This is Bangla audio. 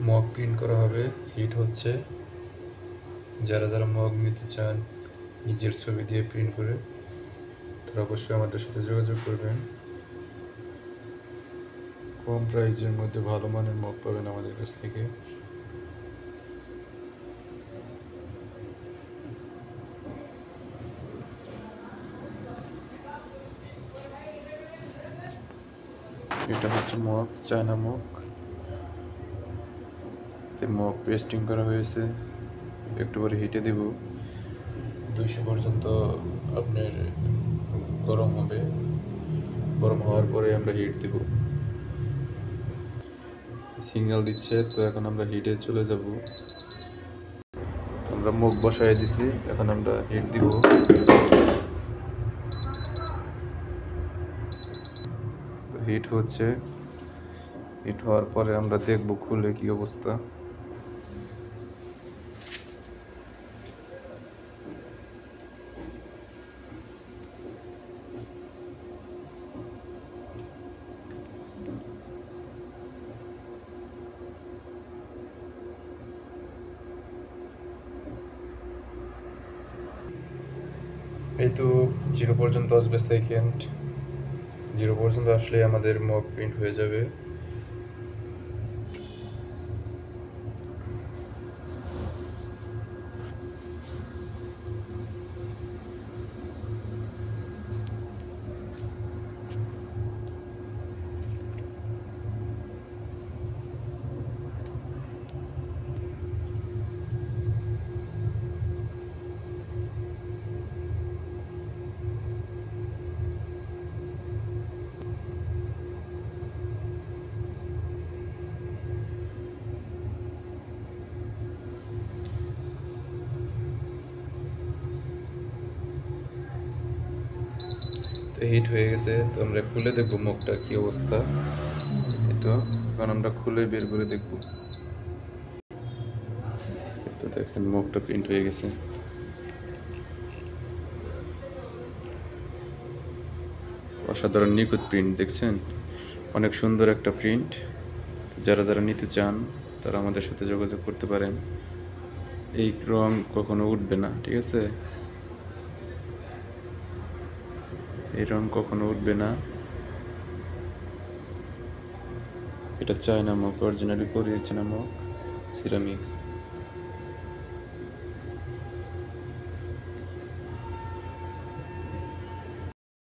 মগ প্রিন্ট করা হবে, হিট হচ্ছে। যারা যারা মগ নিতে চান নিজের ছবি দিয়ে প্রিন্ট করে, তারা অবশ্যই আমাদের সাথে যোগাযোগ করবেন। কম প্রাইসের মধ্যে ভালো মানের মগ পাবেন আমাদের কাছ থেকে। এটা হচ্ছে mug, China mug. Mug pasting করা হয়েছে, একটু পরে হিটে দিব। 200 পর্যন্ত আপনার গরম হবে। গরম হওয়ার পরে আমরা হিট দিব। সিগন্যাল দিচ্ছে, তো এখন আমরা হিটে চলে যাব। আমরা মুখ বসায় দিছি, এখন আমরা হিট দিব। হিট হচ্ছে, হিট হওয়ার পরে আমরা দেখব খুলে কি অবস্থা। এই তো 0 পর্যন্ত আসবে সেকেন্ড। 0 পর্যন্ত আসলে আমাদের মক প্রিন্ট হয়ে যাবে। তো হিট হয়ে গেছে, তো আমরা খুলে দেখবো মুখটা কি অবস্থা। এটা এখন আমরা খুলে বের করে দেখব। তো দেখেন মুখটা প্রিন্ট হয়ে গেছে। অসাধারণ নিখুঁত প্রিন্ট, দেখছেন? অনেক সুন্দর একটা প্রিন্ট। যারা যারা নিতে চান তারা আমাদের সাথে যোগাযোগ করতে পারেন। এই রং কখনো উঠবে না, ঠিক আছে? এই রং কখনো উঠবে না। এটা চায়না মগ, অরিজিনালি কোরিয়ার চায়না মগ, সিরামিক্স।